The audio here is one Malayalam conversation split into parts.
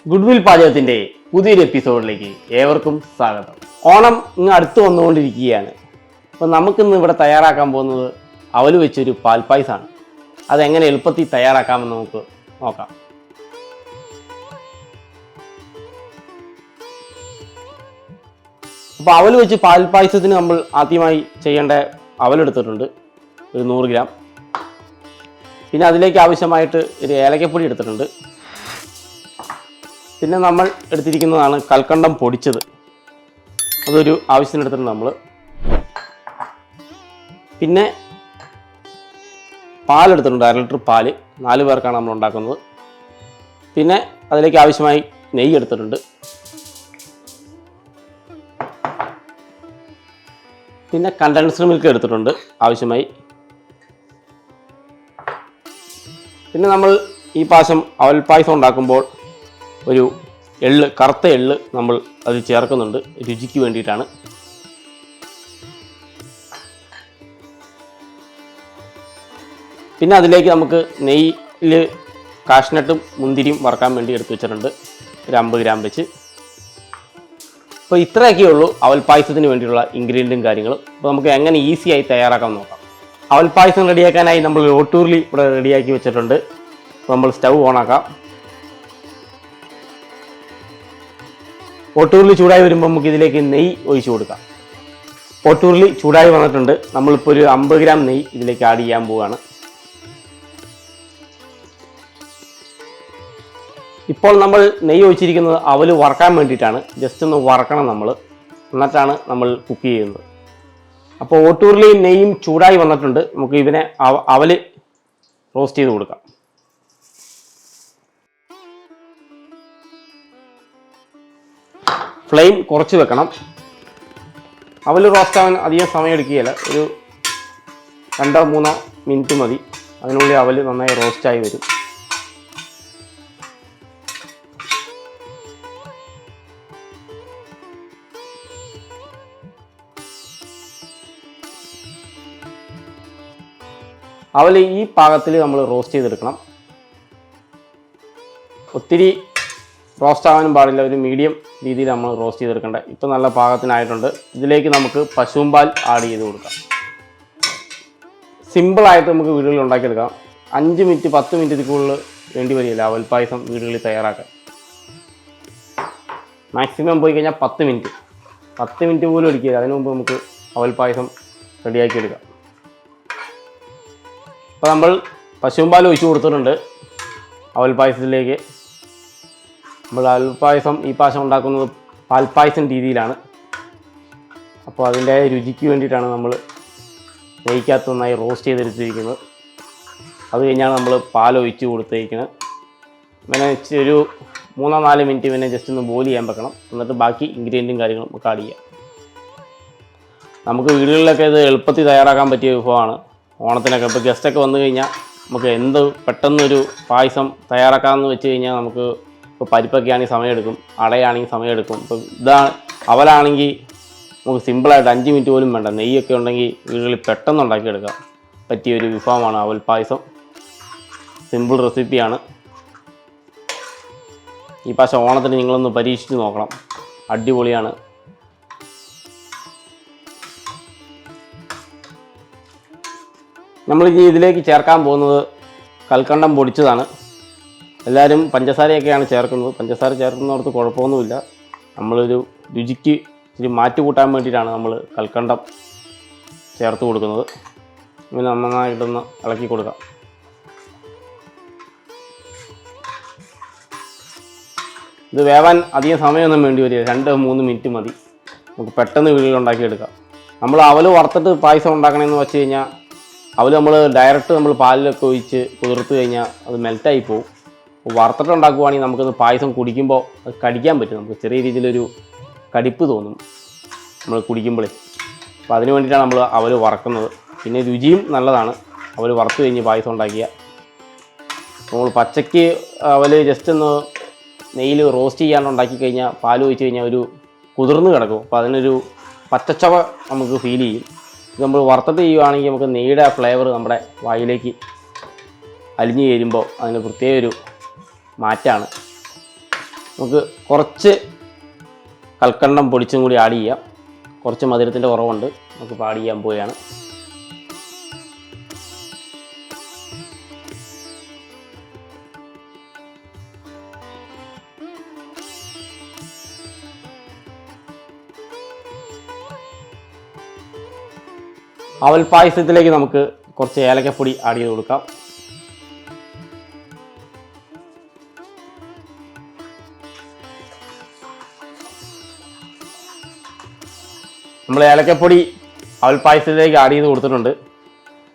ഗുഡ്വിൽ പാചകത്തിൻ്റെ പുതിയൊരു എപ്പിസോഡിലേക്ക് ഏവർക്കും സ്വാഗതം. ഓണം ഇങ്ങ് അടുത്ത് വന്നുകൊണ്ടിരിക്കുകയാണ്. അപ്പോൾ നമുക്കിന്ന് ഇവിടെ തയ്യാറാക്കാൻ പോകുന്നത് അവൽ വെച്ചൊരു പാൽപ്പായസമാണ്. അതെങ്ങനെ എളുപ്പത്തിൽ തയ്യാറാക്കാമെന്ന് നമുക്ക് നോക്കാം. അപ്പോൾ അവൽ വെച്ച് പാൽപ്പായസത്തിന് നമ്മൾ ആദ്യമായി ചെയ്യേണ്ട അവലെടുത്തിട്ടുണ്ട്, ഒരു 100 ഗ്രാം. പിന്നെ അതിലേക്ക് ആവശ്യമായിട്ട് ഒരു ഏലക്കപ്പൊടി എടുത്തിട്ടുണ്ട്. പിന്നെ നമ്മൾ എടുത്തിരിക്കുന്നതാണ് കൽക്കണ്ടം പൊടിച്ചത്, അതൊരു ആവശ്യത്തിന് എടുത്തിട്ടുണ്ട് നമ്മൾ. പിന്നെ പാലെടുത്തിട്ടുണ്ട്, 1/2 ലിറ്റർ പാല്, 4 പേർക്കാണ് നമ്മൾ ഉണ്ടാക്കുന്നത്. പിന്നെ അതിലേക്ക് ആവശ്യമായി നെയ്യ് എടുത്തിട്ടുണ്ട്. പിന്നെ കണ്ടൻസ്ഡ് മിൽക്ക് എടുത്തിട്ടുണ്ട് ആവശ്യമായി. പിന്നെ നമ്മൾ ഈ പായസം അവൽ പായസം ഉണ്ടാക്കുമ്പോൾ ഒരു എള്ള്, കറുത്ത എള്ള് നമ്മൾ അത് ചേർക്കുന്നുണ്ട്, രുചിക്ക് വേണ്ടിയിട്ടാണ്. പിന്നെ അതിലേക്ക് നമുക്ക് നെയ്യിൽ കാഷ്നട്ടും മുന്തിരിയും വറുക്കാൻ വേണ്ടി എടുത്തു വെച്ചിട്ടുണ്ട്, ഒരു 50 ഗ്രാം വെച്ച്. അപ്പോൾ ഇത്രയൊക്കെ ഉള്ളൂ അവൽ പായസത്തിന് വേണ്ടിയുള്ള ഇൻഗ്രീഡിയൻറ്റും കാര്യങ്ങളും. അപ്പോൾ നമുക്ക് എങ്ങനെ ഈസിയായി തയ്യാറാക്കാൻ നോക്കാം. അവൽ പായസം റെഡിയാക്കാനായി നമ്മൾ ഓട്ടൂർലി ഇവിടെ റെഡിയാക്കി വെച്ചിട്ടുണ്ട്. അപ്പോൾ നമ്മൾ സ്റ്റൗ ഓണാക്കാം. ഓട്ടൂർലി ചൂടായി വരുമ്പോൾ നമുക്ക് ഇതിലേക്ക് നെയ്യ് ഒഴിച്ചു കൊടുക്കാം. ഓട്ടൂർലി ചൂടായി വന്നിട്ടുണ്ട്. നമ്മളിപ്പോൾ ഒരു 50 ഗ്രാം നെയ്യ് ഇതിലേക്ക് ആഡ് ചെയ്യാൻ പോവുകയാണ്. ഇപ്പോൾ നമ്മൾ നെയ്യ് ഒഴിച്ചിരിക്കുന്നത് അവൽ വറക്കാൻ വേണ്ടിയിട്ടാണ്. ജസ്റ്റ് ഒന്ന് വറക്കണം നമ്മൾ, എന്നിട്ടാണ് നമ്മൾ കുക്ക് ചെയ്യുന്നത്. അപ്പോൾ ഓട്ടൂർലിയും നെയ്യും ചൂടായി വന്നിട്ടുണ്ട്. നമുക്ക് ഇതിനെ അവൽ റോസ്റ്റ് ചെയ്ത് കൊടുക്കാം. ഫ്ലെയിം കുറച്ച് വെക്കണം. അവൽ റോസ്റ്റ് ആവാൻ അധികം സമയം എടുക്കുകയില്ല, ഒരു 2-3 മിനിറ്റ് മതി. അതിനുള്ളിൽ അവൽ നന്നായി റോസ്റ്റായി വരും. അവൽ ഈ പാകത്തിൽ നമ്മൾ റോസ്റ്റ് ചെയ്തെടുക്കണം. ഒത്തിരി റോസ്റ്റ് ആവാനും പാടില്ല, ഒരു മീഡിയം രീതിയിൽ നമ്മൾ റോസ്റ്റ് ചെയ്തെടുക്കേണ്ടത്. ഇപ്പോൾ നല്ല പാകത്തിനായിട്ടുണ്ട്. ഇതിലേക്ക് നമുക്ക് പശുമ്പാൽ ആഡ് ചെയ്ത് കൊടുക്കാം. സിമ്പിളായിട്ട് നമുക്ക് വീടുകളിൽ ഉണ്ടാക്കിയെടുക്കാം. 5 മിനിറ്റ് 10 മിനിറ്റ് കൂടുതൽ വേണ്ടി വരില്ല അവൽ പായസം വീടുകളിൽ തയ്യാറാക്കാൻ. മാക്സിമം പോയി കഴിഞ്ഞാൽ 10 മിനിറ്റ് പോലും എടുക്കില്ല. അതിനു മുമ്പ് നമുക്ക് അവൽ പായസം റെഡിയാക്കിയെടുക്കാം. അപ്പോൾ നമ്മൾ പശുമ്പാൽ ഒഴിച്ച് കൊടുത്തിട്ടുണ്ട് അവൽ പായസത്തിലേക്ക്. നമ്മൾ അവൽ പായസം ഈ പായസം ഉണ്ടാക്കുന്നത് പാൽപ്പായസം രീതിയിലാണ്. അപ്പോൾ അതിൻ്റെ രുചിക്ക് വേണ്ടിയിട്ടാണ് നമ്മൾ നെയ്ക്കകത്ത് നന്നായി റോസ്റ്റ് ചെയ്തെടുത്തിരിക്കുന്നത്. അത് കഴിഞ്ഞാണ് നമ്മൾ പാലൊഴിച്ച് കൊടുത്തിരിക്കുന്നത്. പിന്നെ ഒരു 3-4 മിനിറ്റ് പിന്നെ ജസ്റ്റ് ഒന്ന് ബോയിൽ ചെയ്യാൻ വെക്കണം. എന്നിട്ട് ബാക്കി ഇൻഗ്രീഡിയൻറ്റും കാര്യങ്ങളും നമുക്ക് ആഡ് ചെയ്യാം. നമുക്ക് വീടുകളിലൊക്കെ ഇത് എളുപ്പത്തിൽ തയ്യാറാക്കാൻ പറ്റിയ വിഭവമാണ്. ഓണത്തിനൊക്കെ ഇപ്പോൾ ഗസ്റ്റൊക്കെ വന്നു കഴിഞ്ഞാൽ നമുക്ക് എന്ത് പെട്ടെന്നൊരു പായസം തയ്യാറാക്കാമെന്ന് വെച്ച് കഴിഞ്ഞാൽ നമുക്ക് ഇപ്പോൾ പരിപ്പൊക്കെ ആണെങ്കിൽ സമയമെടുക്കും, അടയാണെങ്കിൽ സമയമെടുക്കും. ഇപ്പോൾ ഇതാണ് അവലാണെങ്കിൽ നമുക്ക് സിമ്പിളായിട്ട് 5 മിനിറ്റ് പോലും വേണ്ട. നെയ്യൊക്കെ ഉണ്ടെങ്കിൽ വീടുകളിൽ പെട്ടെന്ന് ഉണ്ടാക്കിയെടുക്കാം പറ്റിയൊരു വിഭവമാണ് അവൽ പായസം. സിമ്പിൾ റെസിപ്പിയാണ്. ഈ പായസം ഓണത്തിന് നിങ്ങളൊന്ന് പരീക്ഷിച്ച് നോക്കണം, അടിപൊളിയാണ്. നമ്മളിനി ഇതിലേക്ക് ചേർക്കാൻ പോകുന്നത് കൽക്കണ്ടം പൊടിച്ചതാണ്. എല്ലാവരും പഞ്ചസാരയൊക്കെയാണ് ചേർക്കുന്നത്. പഞ്ചസാര ചേർക്കുന്നവർക്ക് കുഴപ്പമൊന്നുമില്ല. നമ്മളൊരു രുചിക്ക് ഇച്ചിരി മാറ്റി കൂട്ടാൻ വേണ്ടിയിട്ടാണ് നമ്മൾ കൽക്കണ്ടം ചേർത്ത് കൊടുക്കുന്നത്. ഇങ്ങനെ നന്നായിട്ടൊന്ന് ഇളക്കി കൊടുക്കാം. ഇത് വേവാൻ അധികം സമയമൊന്നും വേണ്ടി വരില്ല, 2-3 മിനിറ്റ് മതി. നമുക്ക് പെട്ടെന്ന് വീട്ടിൽ ഉണ്ടാക്കിയെടുക്കാം. നമ്മൾ അവൽ വറുത്തിട്ട് പായസം ഉണ്ടാക്കണമെന്ന് വെച്ച് കഴിഞ്ഞാൽ അവൽ നമ്മൾ ഡയറക്റ്റ് നമ്മൾ പാലിലൊക്കെ ഒഴിച്ച് കുതിർത്ത് കഴിഞ്ഞാൽ അത് മെൽറ്റായി പോകും. വറുത്തിട്ട് ഉണ്ടാക്കുവാണെങ്കിൽ നമുക്കത് പായസം കുടിക്കുമ്പോൾ അത് കടിക്കാൻ പറ്റും. നമുക്ക് ചെറിയ രീതിയിലൊരു കടിപ്പ് തോന്നും നമ്മൾ കുടിക്കുമ്പോഴേ. അപ്പോൾ അതിന് വേണ്ടിയിട്ടാണ് നമ്മൾ അവൽ വറക്കുന്നത്. പിന്നെ രുചിയും നല്ലതാണ് അവൽ വറുത്ത് കഴിഞ്ഞ് പായസം ഉണ്ടാക്കിയ. നമ്മൾ പച്ചയ്ക്ക് അവൽ ജസ്റ്റ് ഒന്ന് നെയ്യിൽ റോസ്റ്റ് ചെയ്യാണ്ട് ഉണ്ടാക്കി കഴിഞ്ഞാൽ പാൽ ഒഴിച്ച് കഴിഞ്ഞാൽ ഒരു കുതിർന്ന് കിടക്കും. അപ്പോൾ അതിനൊരു പച്ചച്ചവ നമുക്ക് ഫീൽ ചെയ്യും. ഇത് നമ്മൾ വറുത്തിട്ട് ചെയ്യുകയാണെങ്കിൽ നമുക്ക് നെയ്യുടെ ഫ്ലേവർ നമ്മുടെ വായിലേക്ക് അലിഞ്ഞു ചേരുമ്പോൾ അതിന് പ്രത്യേക ഒരു മാറ്റമാണ്. നമുക്ക് കുറച്ച് കൽക്കണ്ടം പൊടിച്ചും കൂടി ആഡ് ചെയ്യാം. കുറച്ച് മധുരത്തിൻ്റെ കുറവുണ്ട്, നമുക്ക് ആഡ് ചെയ്യാൻ പോവുകയാണ്. അവൽ പായസത്തിലേക്ക് നമുക്ക് കുറച്ച് ഏലക്കപ്പൊടി ആഡ് ചെയ്ത് കൊടുക്കാം. നമ്മൾ ഏലക്കപ്പൊടി അവൽ പായസത്തിലേക്ക് ആഡ് ചെയ്ത് കൊടുത്തിട്ടുണ്ട്.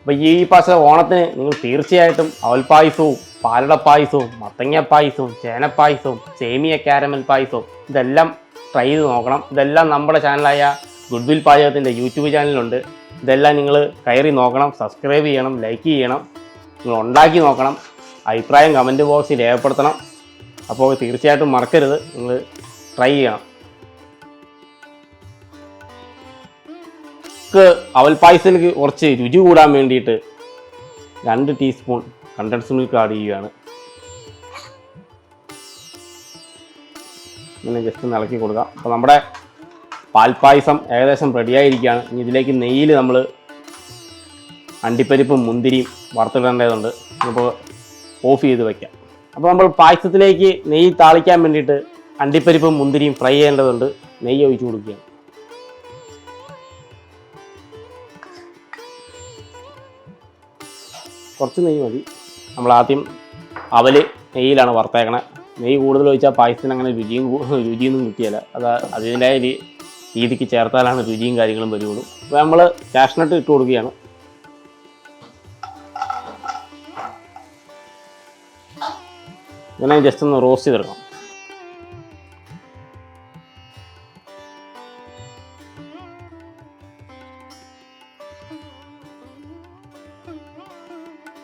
അപ്പോൾ ഈ പ്രാവശ്യം ഓണത്തിന് നിങ്ങൾ തീർച്ചയായിട്ടും അവൽ പായസവും പാലട പായസവും മത്തങ്ങ പായസവും ചേനപ്പായസവും സേമിയ കാരമൽ പായസവും ഇതെല്ലാം ട്രൈ ചെയ്ത് നോക്കണം. ഇതെല്ലാം നമ്മുടെ ചാനലായ ഗുഡ്വിൽ പാചകത്തിൻ്റെ യൂട്യൂബ് ചാനലുണ്ട്. ഇതെല്ലാം നിങ്ങൾ കയറി നോക്കണം, സബ്സ്ക്രൈബ് ചെയ്യണം, ലൈക്ക് ചെയ്യണം, നിങ്ങൾ ഉണ്ടാക്കി നോക്കണം, അഭിപ്രായം കമൻറ്റ് ബോക്സിൽ രേഖപ്പെടുത്തണം. അപ്പോൾ തീർച്ചയായിട്ടും മറക്കരുത്, നിങ്ങൾ ട്രൈ ചെയ്യണം. അവൽ പായസത്തിലേക്ക് കുറച്ച് രുചി കൂടാൻ വേണ്ടിയിട്ട് 2 ടീസ്പൂൺ കണ്ടൻസ് മിൽക്ക് ആഡ് ചെയ്യുകയാണ്. ഇങ്ങനെ ജസ്റ്റ് ഇളക്കി കൊടുക്കാം. അപ്പോൾ നമ്മുടെ പാൽപ്പായസം ഏകദേശം റെഡിയായിരിക്കുകയാണ്. ഇനി ഇതിലേക്ക് നെയ്യിൽ നമ്മൾ അണ്ടിപ്പരിപ്പും മുന്തിരിയും വറുത്തിടേണ്ടതുണ്ട്. ഇപ്പോൾ ഓഫ് ചെയ്ത് വയ്ക്കാം. അപ്പോൾ നമ്മൾ പായസത്തിലേക്ക് നെയ്യ് താളിക്കാൻ വേണ്ടിയിട്ട് അണ്ടിപ്പരിപ്പും മുന്തിരിയും ഫ്രൈ ചെയ്യേണ്ടതുണ്ട്. നെയ്യ് ഒഴിച്ചു കൊടുക്കുകയാണ്. കുറച്ച് നെയ്യ് മതി. നമ്മൾ ആദ്യം അവൽ നെയ്യിലാണ് വറുത്തേക്കണേ. നെയ്യ് കൂടുതൽ ഒഴിച്ചാൽ പായസത്തിന് അങ്ങനെ രുചിയൊന്നും കിട്ടിയല്ല. അതിൻ്റെ രീതിക്ക് ചേർത്താലാണ് രുചിയും കാര്യങ്ങളും വരുള്ളൂ. അപ്പോൾ നമ്മൾ കാഷ്നട്ട് ഇട്ട് കൊടുക്കുകയാണ്. ഇങ്ങനെ ജസ്റ്റ് ഒന്ന് റോസ്റ്റ് ചെയ്തെടുക്കണം.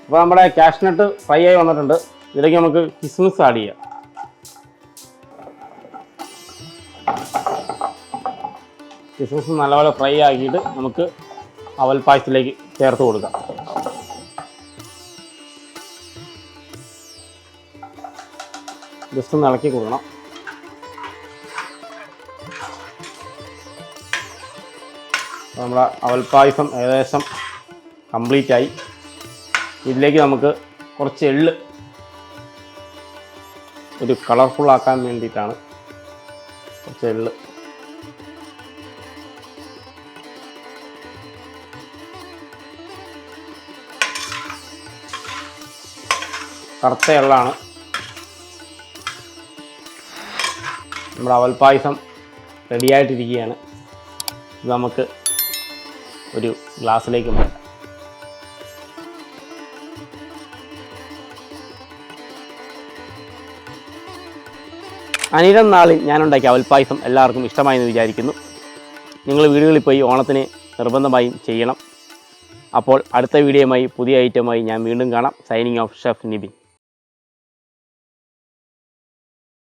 അപ്പോൾ നമ്മുടെ കാഷ്നട്ട് ഫ്രൈ ആയി വന്നിട്ടുണ്ട്. ഇതിലേക്ക് നമുക്ക് കിസ്മിസ് ആഡ് ചെയ്യാം. കിസ്മിസ് നല്ലപോലെ ഫ്രൈ ആക്കിയിട്ട് നമുക്ക് അവൽ പായസത്തിലേക്ക് ചേർത്ത് കൊടുക്കാം. ജസ്റ്റ് ഒന്ന് ഇളക്കി കൊടുക്കണം. നമ്മുടെ അവൽ പായസം ഏകദേശം കംപ്ലീറ്റ് ആയി. ഇതിലേക്ക് നമുക്ക് കുറച്ച് എള്ള് ഒരു കളർഫുൾ ആക്കാൻ വേണ്ടിയിട്ടാണ് കുറച്ച് എള്ള്. കറുത്ത എള്ളാണ്. നമ്മുടെ അവൽ പായസം റെഡിയായിട്ടിരിക്കുകയാണ്. ഇത് നമുക്ക് ഒരു ഗ്ലാസ്സിലേക്ക് മാറ്റാം. അനിഴം നാളിൽ ഞാനുണ്ടാക്കിയ അവൽ പായസം എല്ലാവർക്കും ഇഷ്ടമായെന്ന് വിചാരിക്കുന്നു. നിങ്ങൾ വീടുകളിൽ പോയി ഓണത്തിന് നിർബന്ധമായും ചെയ്യണം. അപ്പോൾ അടുത്ത വീഡിയോയുമായി പുതിയ ഐറ്റമായി ഞാൻ വീണ്ടും കാണാം. Signing off chef Nibin.